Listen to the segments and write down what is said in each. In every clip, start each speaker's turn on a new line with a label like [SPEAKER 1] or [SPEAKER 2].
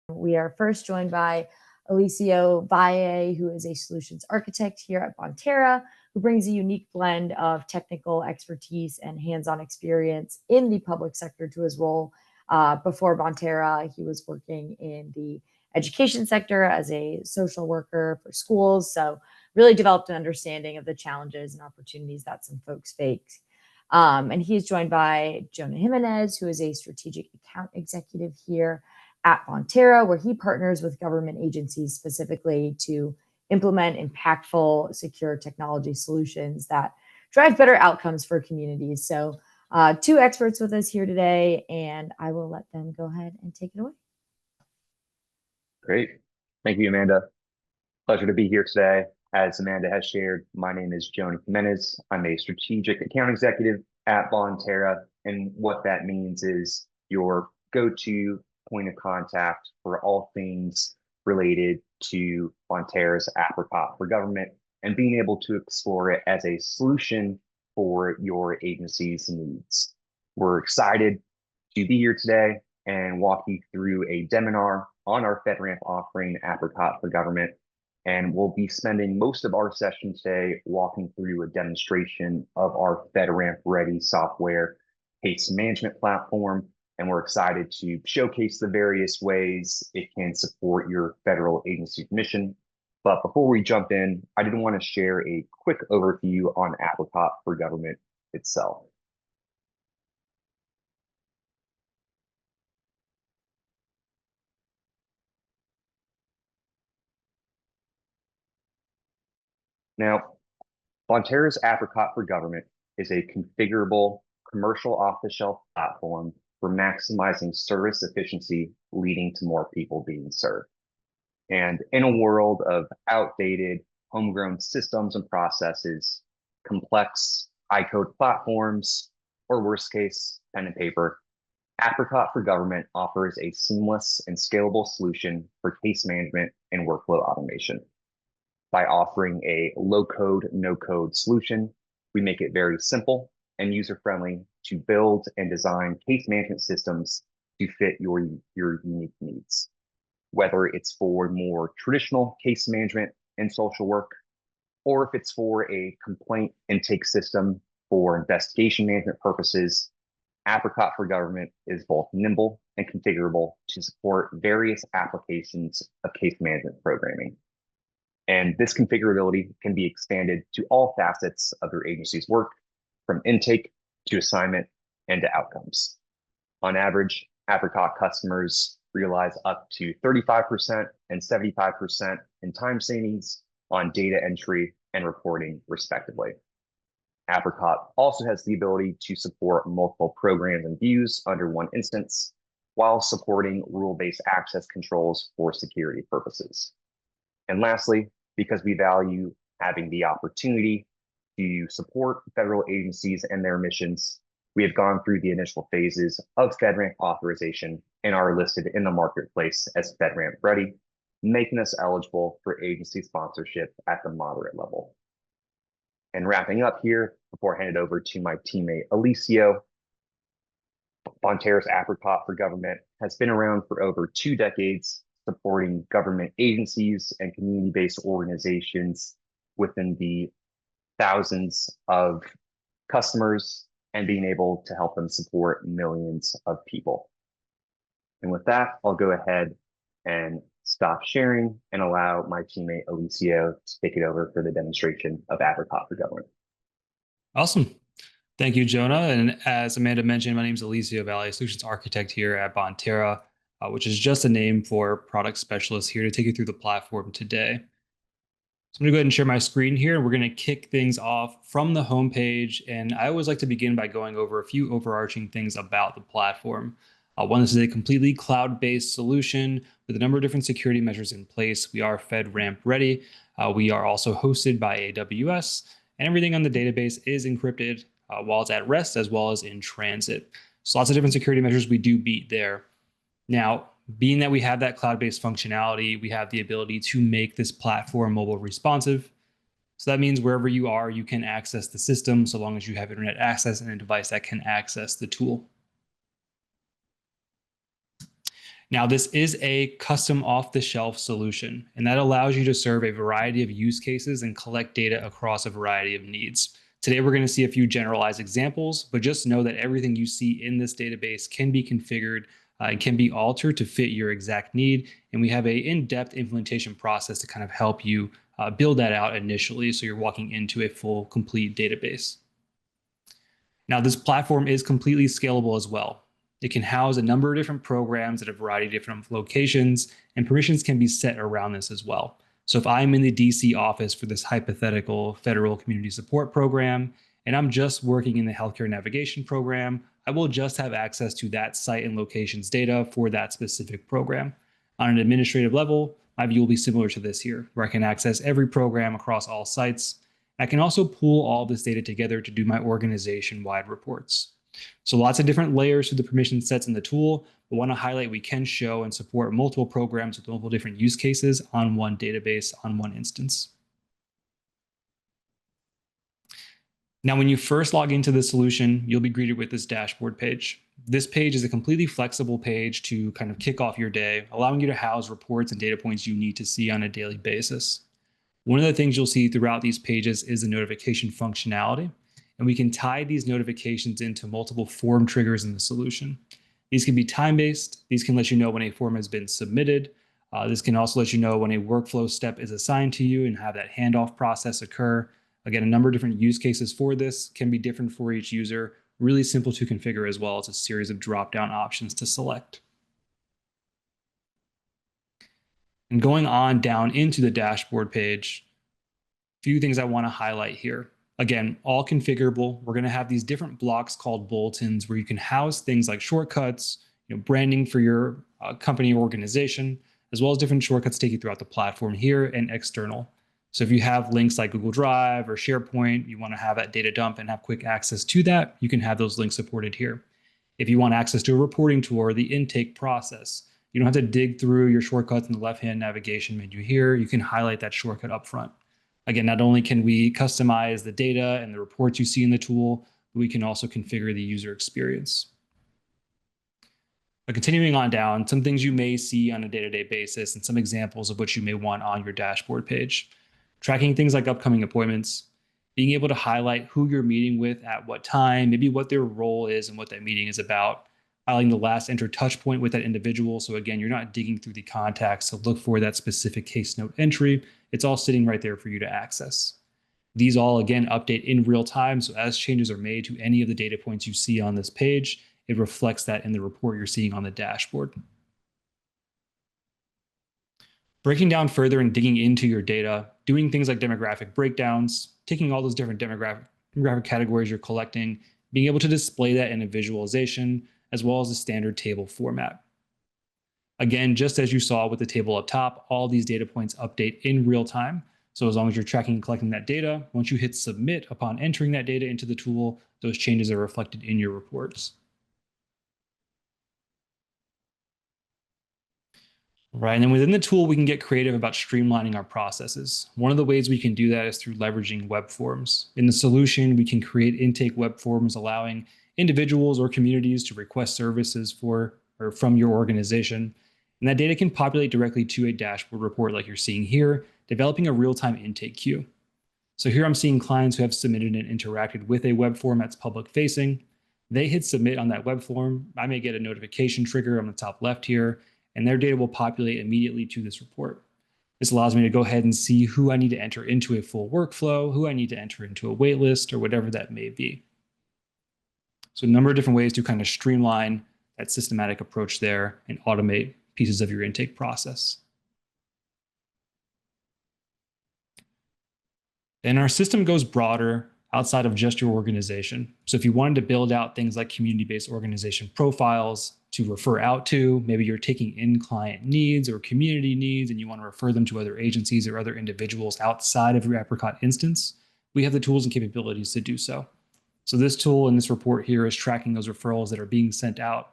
[SPEAKER 1] We are first joined by Alicio Valle, who is a solutions architect here at Bonterra, who brings a unique blend of technical expertise and hands-on experience in the public sector to his role. Before Bonterra, he was working in the education sector as a social worker for schools. So really developed an understanding of the challenges and opportunities that some folks face. And he is joined by Jonah Jimenez, who is a strategic account executive here at Bonterra, where he partners with government agencies specifically to implement impactful, secure technology solutions that drive better outcomes for communities. So, two experts with us here today, and I will let them go ahead and take it away.
[SPEAKER 2] Great. Thank you, Amanda. Pleasure to be here today. As Amanda has shared, my name is Jonah Jimenez. I'm a strategic account executive at Bonterra, and what that means is your go-to point of contact for all things related to Bonterra's Apricot for government and being able to explore it as a solution for your agency's needs. We're excited to be here today and walk you through a seminar on our FedRAMP offering, Apricot for government. And we'll be spending most of our session today walking through a demonstration of our FedRAMP Ready software case management platform. And we're excited to showcase the various ways it can support your federal agency's mission. But before we jump in, I did want to share a quick overview on Apricot for government itself. Now, Bonterra's Apricot for government is a configurable commercial off-the-shelf platform for maximizing service efficiency, leading to more people being served. And in a world of outdated, homegrown systems and processes, complex high-code platforms, or worst case, pen and paper, Apricot for government offers a seamless and scalable solution for case management and workflow automation. By offering a low-code, no-code solution, we make it very simple and user-friendly to build and design case management systems to fit your unique needs. Whether it's for more traditional case management and social work, or if it's for a complaint intake system for investigation management purposes, Apricot for government is both nimble and configurable to support various applications of case management programming. And this configurability can be expanded to all facets of your agency's work, from intake to assignment and to outcomes. On average, Apricot customers realize up to 35% and 75% in time savings on data entry and reporting, respectively. Apricot also has the ability to support multiple programs and views under one instance, while supporting rule-based access controls for security purposes. And lastly, because we value having the opportunity to support federal agencies and their missions, we have gone through the initial phases of FedRAMP authorization and are listed in the marketplace as FedRAMP Ready, making us eligible for agency sponsorship at the moderate level. And wrapping up here, before I hand it over to my teammate Alicio, Bonterra's Apricot for government has been around for over 2 decades, supporting government agencies and community-based organizations within the thousands of customers and being able to help them support millions of people. And with that, I'll go ahead and stop sharing and allow my teammate Alicio to take it over for the demonstration of Apricot for government.
[SPEAKER 3] Awesome. Thank you, Jonah. And as Amanda mentioned, my name is Alicio Valle, Solutions Architect here at Bonterra, which is just a name for product specialist here to take you through the platform today. So I'm going to go ahead and share my screen here, and we're going to kick things off from the homepage. And I always like to begin by going over a few overarching things about the platform. One, this is a completely cloud-based solution with a number of different security measures in place. We are FedRAMP ready. We are also hosted by AWS, and everything on the database is encrypted while it's at rest as well as in transit. So lots of different security measures we do beat there. Now, being that we have that cloud-based functionality, we have the ability to make this platform mobile responsive. So that means wherever you are, you can access the system so long as you have internet access and a device that can access the tool. Now, this is a custom off-the-shelf solution, and that allows you to serve a variety of use cases and collect data across a variety of needs. Today, we're going to see a few generalized examples, but just know that everything you see in this database can be configured and can be altered to fit your exact need. And we have an in-depth implementation process to kind of help you build that out initially, so you're walking into a full, complete database. Now, this platform is completely scalable as well. It can house a number of different programs at a variety of different locations, and permissions can be set around this as well. So if I'm in the DC office for this hypothetical federal community support program, and I'm just working in the healthcare navigation program, I will just have access to that site and locations data for that specific program. On an administrative level, my view will be similar to this here, where I can access every program across all sites. I can also pull all this data together to do my organization-wide reports. So lots of different layers to the permission sets in the tool, but want to highlight we can show and support multiple programs with multiple different use cases on one database, on one instance. Now, when you first log into the solution, you'll be greeted with this dashboard page. This page is a completely flexible page to kind of kick off your day, allowing you to house reports and data points you need to see on a daily basis. One of the things you'll see throughout these pages is the notification functionality, and we can tie these notifications into multiple form triggers in the solution. These can be time-based. These can let you know when a form has been submitted. This can also let you know when a workflow step is assigned to you and have that handoff process occur. Again, a number of different use cases for this can be different for each user. Really simple to configure, as well as a series of drop-down options to select. And going on down into the dashboard page, a few things I want to highlight here. Again, all configurable. We're going to have these different blocks called bulletins where you can house things like shortcuts, branding for your company or organization, as well as different shortcuts to take you throughout the platform here and external. So if you have links like Google Drive or SharePoint, you want to have that data dump and have quick access to that, you can have those links supported here. If you want access to a reporting tool or the intake process, you don't have to dig through your shortcuts in the left-hand navigation menu here. You can highlight that shortcut up front. Again, not only can we customize the data and the reports you see in the tool, but we can also configure the user experience. But continuing on down, some things you may see on a day-to-day basis and some examples of what you may want on your dashboard page. Tracking things like upcoming appointments, being able to highlight who you're meeting with at what time, maybe what their role is and what that meeting is about, highlighting the last entered touch point with that individual. So again, you're not digging through the contacts to look for that specific case note entry. It's all sitting right there for you to access. These all, again, update in real time. So as changes are made to any of the data points you see on this page, it reflects that in the report you're seeing on the dashboard. Breaking down further and digging into your data, doing things like demographic breakdowns, taking all those different demographic categories you're collecting, being able to display that in a visualization, as well as a standard table format. Again, just as you saw with the table up top, all these data points update in real time. So as long as you're tracking and collecting that data, once you hit submit upon entering that data into the tool, those changes are reflected in your reports. Right, and then within the tool, we can get creative about streamlining our processes. One of the ways we can do that is through leveraging web forms. In the solution, we can create intake web forms, allowing individuals or communities to request services for or from your organization. And that data can populate directly to a dashboard report like you're seeing here, developing a real-time intake queue. So here I'm seeing clients who have submitted and interacted with a web form that's public-facing. They hit submit on that web form. I may get a notification trigger on the top left here, and their data will populate immediately to this report. This allows me to go ahead and see who I need to enter into a full workflow, who I need to enter into a wait list, or whatever that may be. So a number of different ways to kind of streamline that systematic approach there and automate pieces of your intake process. And our system goes broader outside of just your organization. So if you wanted to build out things like community-based organization profiles to refer out to, maybe you're taking in client needs or community needs and you want to refer them to other agencies or other individuals outside of your Apricot instance, we have the tools and capabilities to do so. So this tool in this report here is tracking those referrals that are being sent out,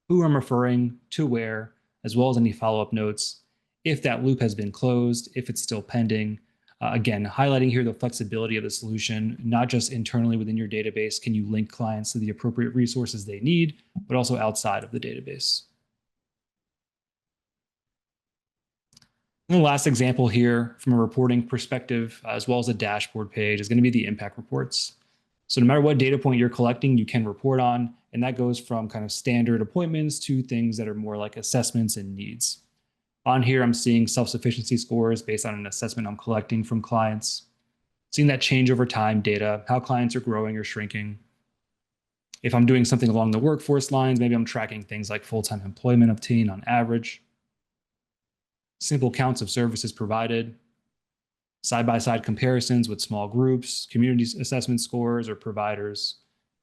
[SPEAKER 3] who I'm referring to where, as well as any follow-up notes, if that loop has been closed, if it's still pending. Again, highlighting here the flexibility of the solution, not just internally within your database, can you link clients to the appropriate resources they need, but also outside of the database. And the last example here from a reporting perspective, as well as a dashboard page, is going to be the impact reports. So no matter what data point you're collecting, you can report on, and that goes from kind of standard appointments to things that are more like assessments and needs. On here, I'm seeing self-sufficiency scores based on an assessment I'm collecting from clients, seeing that change over time data, how clients are growing or shrinking. If I'm doing something along the workforce lines, maybe I'm tracking things like full-time employment obtained on average, simple counts of services provided, side-by-side comparisons with small groups, community assessment scores or providers,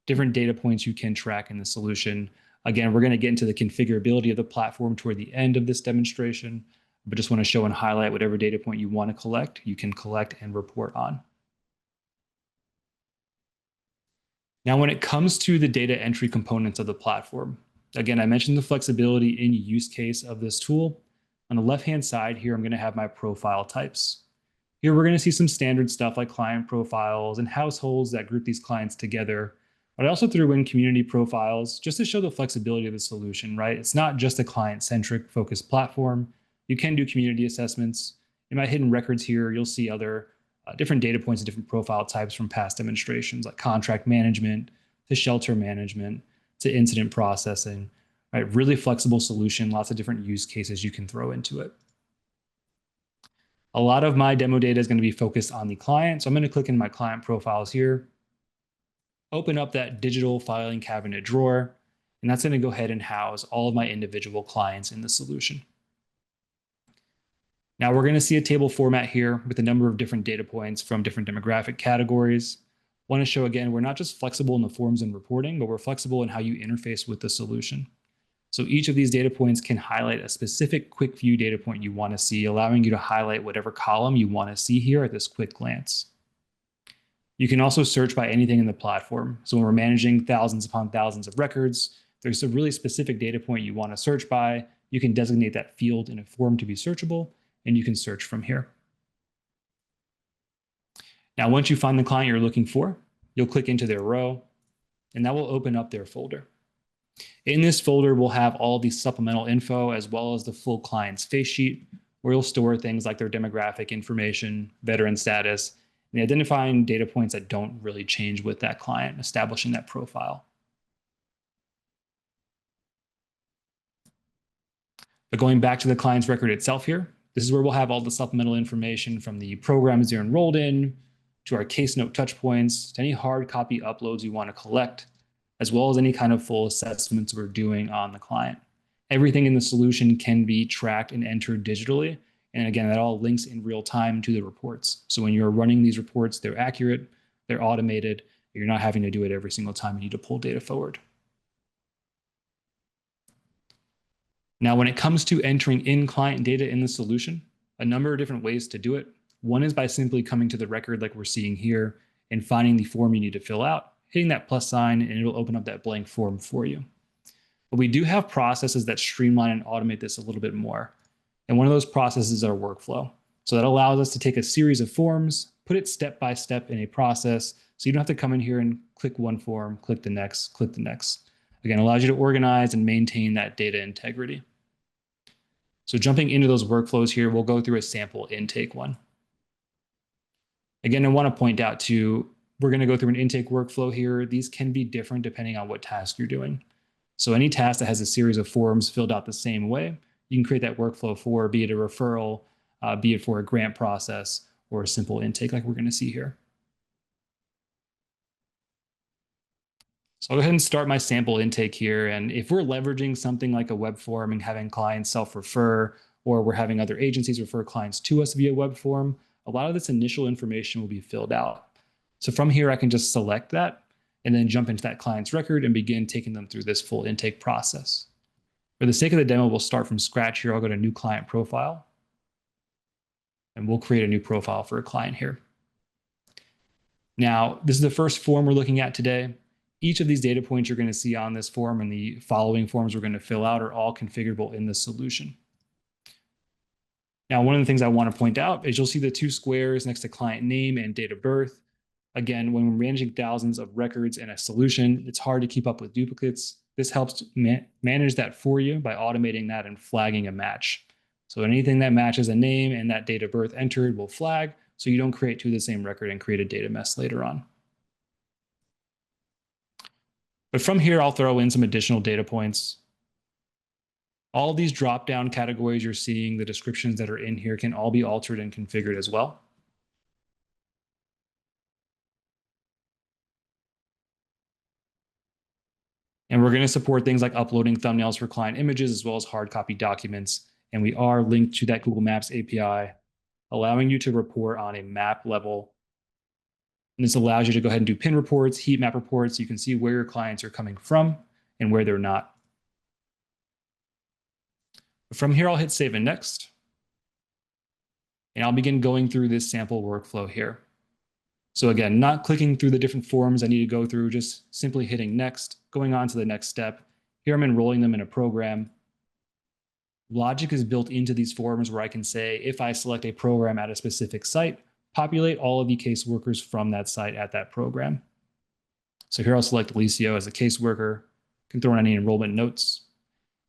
[SPEAKER 3] different data points you can track in the solution. Again, we're going to get into the configurability of the platform toward the end of this demonstration, but just want to show and highlight whatever data point you want to collect, you can collect and report on. Now, when it comes to the data entry components of the platform, again, I mentioned the flexibility in use case of this tool. On the left-hand side here, I'm going to have my profile types. Here, we're going to see some standard stuff like client profiles and households that group these clients together. But I also threw in community profiles just to show the flexibility of the solution, right? It's not just a client-centric focused platform. You can do community assessments. In my hidden records here, you'll see other different data points and different profile types from past demonstrations, like contract management to shelter management to incident processing, right? Really flexible solution, lots of different use cases you can throw into it. A lot of my demo data is going to be focused on the client. So I'm going to click in my client profiles here, open up that digital filing cabinet drawer, and that's going to go ahead and house all of my individual clients in the solution. Now we're going to see a table format here with a number of different data points from different demographic categories. I want to show again, we're not just flexible in the forms and reporting, but we're flexible in how you interface with the solution. So each of these data points can highlight a specific quick view data point you want to see, allowing you to highlight whatever column you want to see here at this quick glance. You can also search by anything in the platform. So when we're managing thousands upon thousands of records, there's a really specific data point you want to search by. You can designate that field in a form to be searchable, and you can search from here. Now, once you find the client you're looking for, you'll click into their row, and that will open up their folder. In this folder, we'll have all the supplemental info as well as the full client's face sheet, where you'll store things like their demographic information, veteran status, and identifying data points that don't really change with that client, establishing that profile. But going back to the client's record itself here, this is where we'll have all the supplemental information from the programs they're enrolled in, to our case note touch points, to any hard copy uploads you want to collect, as well as any kind of full assessments we're doing on the client. Everything in the solution can be tracked and entered digitally. And again, that all links in real time to the reports. So when you're running these reports, they're accurate, they're automated, you're not having to do it every single time you need to pull data forward. Now, when it comes to entering in client data in the solution, a number of different ways to do it. One is by simply coming to the record like we're seeing here and finding the form you need to fill out, hitting that plus sign, and it'll open up that blank form for you. But we do have processes that streamline and automate this a little bit more. And one of those processes is our workflow. So that allows us to take a series of forms, put it step by step in a process. So you don't have to come in here and click one form, click the next, click the next. Again, allows you to organize and maintain that data integrity. So jumping into those workflows here, we'll go through a sample intake one. Again, I want to point out too, we're going to go through an intake workflow here. These can be different depending on what task you're doing. So any task that has a series of forms filled out the same way, you can create that workflow for, be it a referral, be it for a grant process, or a simple intake like we're going to see here. So I'll go ahead and start my sample intake here. And if we're leveraging something like a web form and having clients self-refer, or we're having other agencies refer clients to us via web form, a lot of this initial information will be filled out. So from here, I can just select that and then jump into that client's record and begin taking them through this full intake process. For the sake of the demo, we'll start from scratch here. I'll go to new client profile, and we'll create a new profile for a client here. Now, this is the first form we're looking at today. Each of these data points you're going to see on this form and the following forms we're going to fill out are all configurable in the solution. Now, one of the things I want to point out is you'll see the two squares next to client name and date of birth. Again, when we're managing thousands of records in a solution, it's hard to keep up with duplicates. This helps manage that for you by automating that and flagging a match. So anything that matches a name and that date of birth entered will flag, so you don't create two of the same record and create a data mess later on. But from here, I'll throw in some additional data points. All of these drop-down categories you're seeing, the descriptions that are in here can all be altered and configured as well. And we're going to support things like uploading thumbnails for client images as well as hard copy documents. And we are linked to that Google Maps API, allowing you to report on a map level. And this allows you to go ahead and do pin reports, heat map reports. So you can see where your clients are coming from and where they're not. From here, I'll hit save and next. And I'll begin going through this sample workflow here. So again, not clicking through the different forms I need to go through, just simply hitting next, going on to the next step. Here I'm enrolling them in a program. Logic is built into these forms where I can say, if I select a program at a specific site, populate all of the caseworkers from that site at that program. So here I'll select Alicio as a caseworker, can throw in any enrollment notes,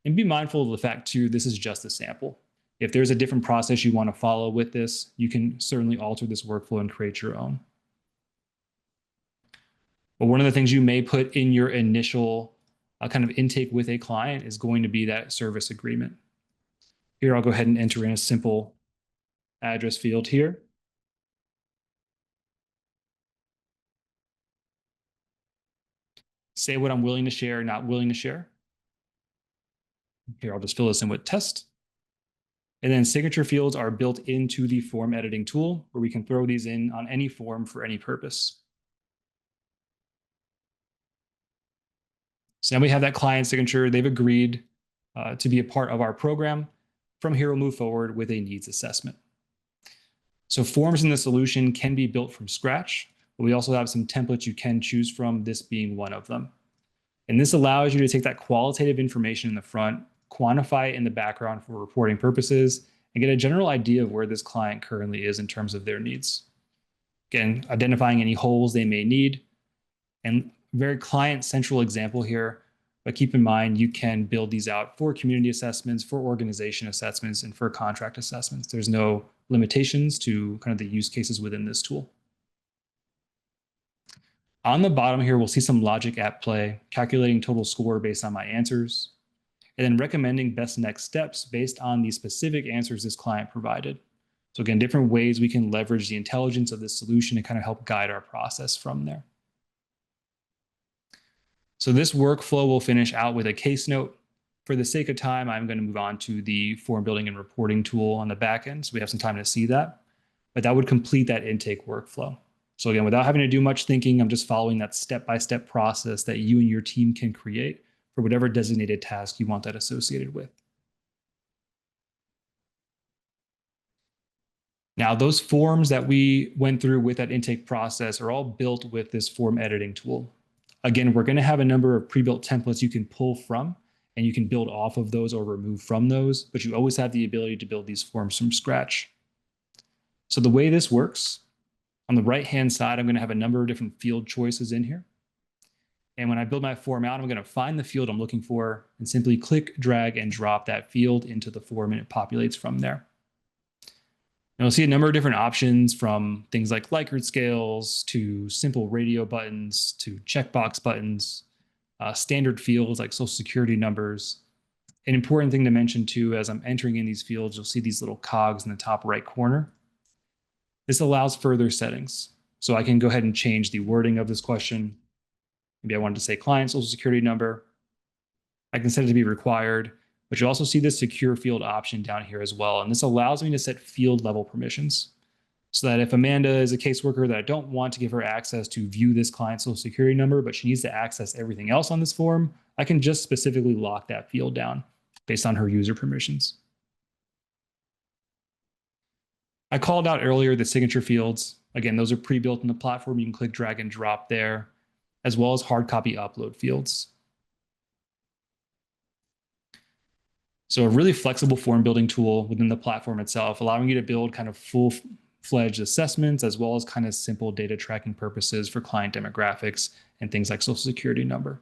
[SPEAKER 3] and be mindful of the fact too, this is just a sample. If there's a different process you want to follow with this, you can certainly alter this workflow and create your own. But one of the things you may put in your initial kind of intake with a client is going to be that service agreement. Here, I'll go ahead and enter in a simple address field here. Say what I'm willing to share, not willing to share. Here, I'll just fill this in with test. And then signature fields are built into the form editing tool where we can throw these in on any form for any purpose. So now we have that client signature. They've agreed to be a part of our program. From here, we'll move forward with a needs assessment. So forms in the solution can be built from scratch, but we also have some templates you can choose from, this being one of them. And this allows you to take that qualitative information in the front, quantify it in the background for reporting purposes, and get a general idea of where this client currently is in terms of their needs. Again, identifying any holes they may need, and very client central example here, but keep in mind you can build these out for community assessments, for organization assessments, and for contract assessments. There's no limitations to kind of the use cases within this tool. On the bottom here, we'll see some logic at play, calculating total score based on my answers, and then recommending best next steps based on the specific answers this client provided. So again, different ways we can leverage the intelligence of this solution to kind of help guide our process from there. So this workflow will finish out with a case note. For the sake of time, I'm going to move on to the form building and reporting tool on the back end, so we have some time to see that. But that would complete that intake workflow. So again, without having to do much thinking, I'm just following that step-by-step process that you and your team can create for whatever designated task you want that associated with. Now, those forms that we went through with that intake process are all built with this form editing tool. Again, we're going to have a number of pre-built templates you can pull from, and you can build off of those or remove from those, but you always have the ability to build these forms from scratch. So the way this works, on the right-hand side, I'm going to have a number of different field choices in here. And when I build my form out, I'm going to find the field I'm looking for and simply click, drag, and drop that field into the form, and it populates from there. And you'll see a number of different options, from things like Likert scales to simple radio buttons to checkbox buttons, standard fields like social security numbers. An important thing to mention too, as I'm entering in these fields, you'll see these little cogs in the top right corner. This allows further settings. So I can go ahead and change the wording of this question. Maybe I wanted to say client social security number. I can set it to be required. But you'll also see this secure field option down here as well. And this allows me to set field level permissions so that if Amanda is a caseworker that I don't want to give her access to view this client's social security number, but she needs to access everything else on this form, I can just specifically lock that field down based on her user permissions. I called out earlier the signature fields. Again, those are pre-built in the platform. You can click, drag, and drop there, as well as hard copy upload fields. So a really flexible form building tool within the platform itself, allowing you to build kind of full-fledged assessments, as well as kind of simple data tracking purposes for client demographics and things like social security number.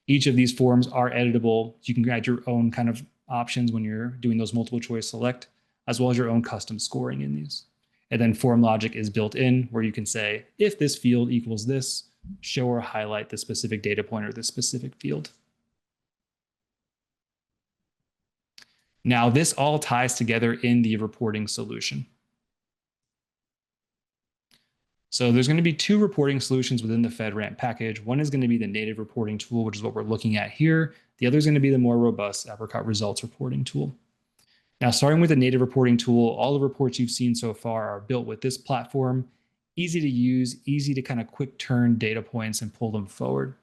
[SPEAKER 3] Each of these forms are editable. You can add your own kind of options when you're doing those multiple choice select, as well as your own custom scoring in these. And then form logic is built in where you can say, if this field equals this, show or highlight the specific data point or the specific field. Now, this all ties together in the reporting solution. So there's going to be two reporting solutions within the FedRAMP package. One is going to be the native reporting tool, which is what we're looking at here. The other is going to be the more robust Apricot results reporting tool. Now, starting with the native reporting tool, all the reports you've seen so far are built with this platform. Easy to use, easy to kind of quick turn data points and pull them forward.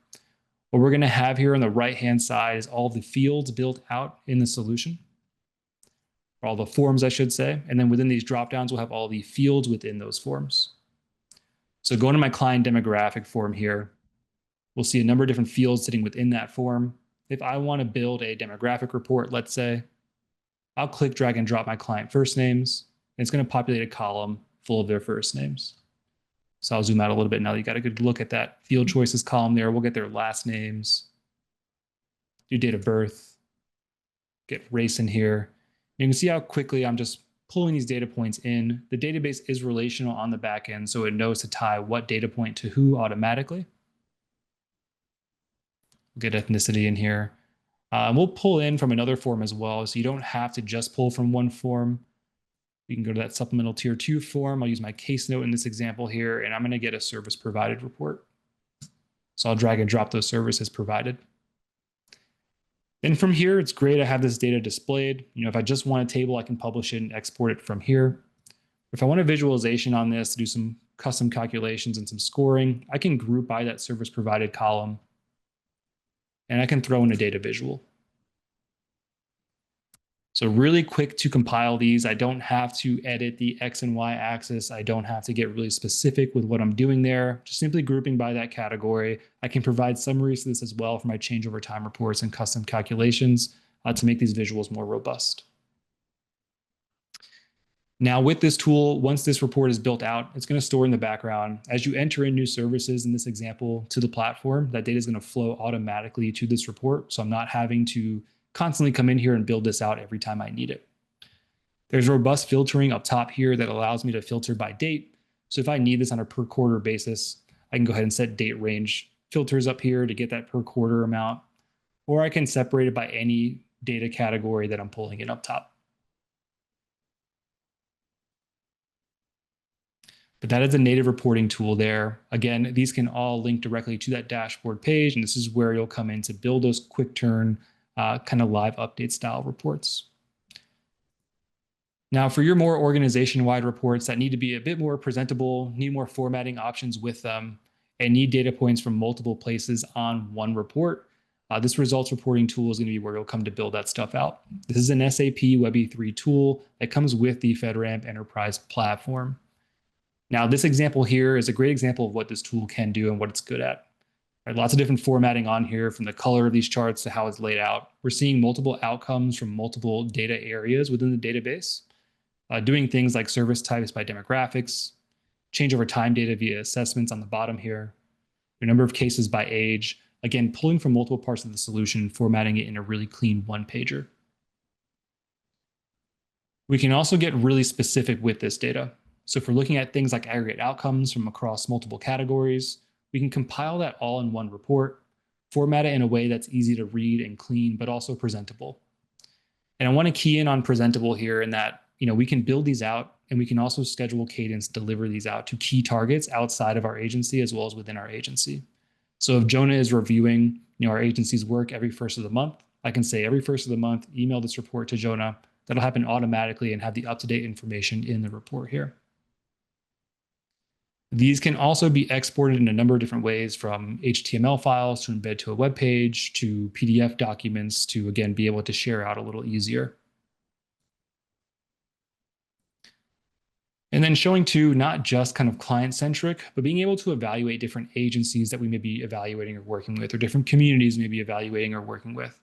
[SPEAKER 3] What we're going to have here on the right-hand side is all the fields built out in the solution, or all the forms, I should say. And then within these dropdowns, we'll have all the fields within those forms. So going to my client demographic form here, we'll see a number of different fields sitting within that form. If I want to build a demographic report, let's say, I'll click, drag, and drop my client first names, and it's going to populate a column full of their first names. So I'll zoom out a little bit now that you got a good look at that field choices column there. We'll get their last names, do date of birth, get race in here. You can see how quickly I'm just pulling these data points in. The database is relational on the back end, so it knows to tie what data point to who automatically. We'll get ethnicity in here. We'll pull in from another form as well, so you don't have to just pull from one form. We can go to that supplemental tier 2 form. I'll use my case note in this example here, and I'm going to get a service provided report. So I'll drag and drop those services provided. Then from here, it's great. I have this data displayed. If I just want a table, I can publish it and export it from here. If I want a visualization on this to do some custom calculations and some scoring, I can group by that service provided column, and I can throw in a data visual. So really quick to compile these. I don't have to edit the X and Y axis. I don't have to get really specific with what I'm doing there. Just simply grouping by that category. I can provide summaries to this as well for my changeover time reports and custom calculations to make these visuals more robust. Now with this tool, once this report is built out, it's going to store in the background. As you enter in new services in this example to the platform, that data is going to flow automatically to this report. So I'm not having to constantly come in here and build this out every time I need it. There's robust filtering up top here that allows me to filter by date. So if I need this on a per quarter basis, I can go ahead and set date range filters up here to get that per quarter amount, or I can separate it by any data category that I'm pulling in up top. But that is a native reporting tool there. Again, these can all link directly to that dashboard page, and this is where you'll come in to build those quick turn kind of live update style reports. Now, for your more organization-wide reports that need to be a bit more presentable, need more formatting options with them, and need data points from multiple places on one report, this results reporting tool is going to be where you'll come to build that stuff out. This is an SAP Web E3 tool that comes with the FedRAMP Enterprise platform. Now, this example here is a great example of what this tool can do and what it's good at. Right, lots of different formatting on here, from the color of these charts to how it's laid out. We're seeing multiple outcomes from multiple data areas within the database, doing things like service types by demographics, changeover time data via assessments on the bottom here, a number of cases by age, again, pulling from multiple parts of the solution and formatting it in a really clean one-pager. We can also get really specific with this data. So if we're looking at things like aggregate outcomes from across multiple categories, we can compile that all in one report, format it in a way that's easy to read and clean, but also presentable. And I want to key in on presentable here in that, we can build these out, and we can also schedule cadence, deliver these out to key targets outside of our agency as well as within our agency. So if Jonah is reviewing, our agency's work every first of the month, I can say every first of the month, email this report to Jonah. That'll happen automatically and have the up-to-date information in the report here. These can also be exported in a number of different ways, from HTML files to embed to a web page to PDF documents to, again, be able to share out a little easier. And then showing too, not just kind of client-centric, but being able to evaluate different agencies that we may be evaluating or working with, or different communities we may be evaluating or working with.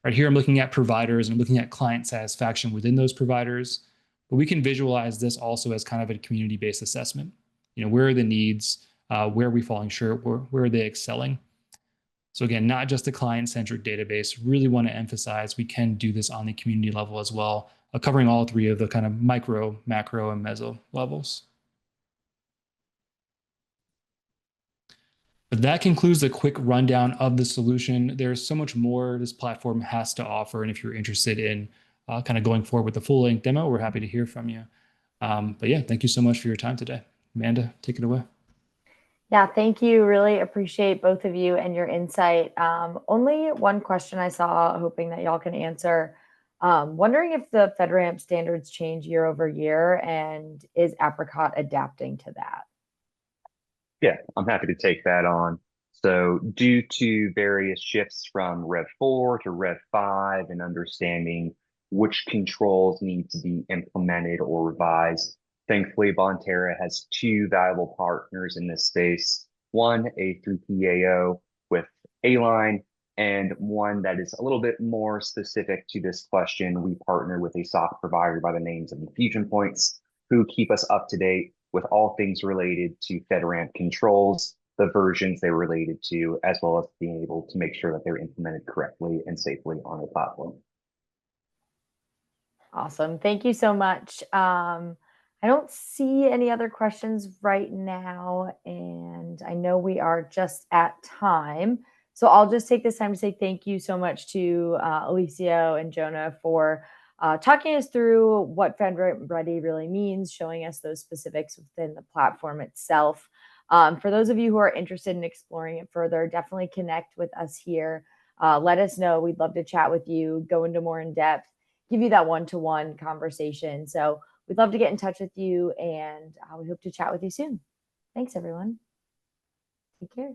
[SPEAKER 3] Right here, I'm looking at providers and I'm looking at client satisfaction within those providers, but we can visualize this also as kind of a community-based assessment. Where are the needs? Where are we falling short? Where are they excelling? So again, not just a client-centric database, really want to emphasize we can do this on the community level as well, covering all three of the kind of micro, macro, and meso levels. But that concludes the quick rundown of the solution. There's so much more this platform has to offer. And if you're interested in kind of going forward with the full-length demo, we're happy to hear from you. But yeah, thank you so much for your time today. Amanda, take it away.
[SPEAKER 1] Yeah, thank you. Really appreciate both of you and your insight. Only one question I saw, hoping that y'all can answer. Wondering if the FedRAMP standards change year over year, and is Apricot adapting to that?
[SPEAKER 2] Yeah, I'm happy to take that on. So, due to various shifts from Rev 4 to Rev 5 and understanding which controls need to be implemented or revised, thankfully, Bonterra has two valuable partners in this space. One, a 3PAO with A-Line, and one that is a little bit more specific to this question. We partner with a SOC provider by the names of Infusion Points, who keep us up to date with all things related to FedRAMP controls, the versions they're related to, as well as being able to make sure that they're implemented correctly and safely on the platform.
[SPEAKER 1] Awesome. Thank you so much. I don't see any other questions right now, and I know we are just at time. So I'll just take this time to say thank you so much to Alicio and Jonah for talking us through what FedRAMP Ready really means, showing us those specifics within the platform itself. For those of you who are interested in exploring it further, definitely connect with us here. Let us know. We'd love to chat with you, go into more in depth, give you that one-to-one conversation. So we'd love to get in touch with you, and we hope to chat with you soon. Thanks, everyone. Take care.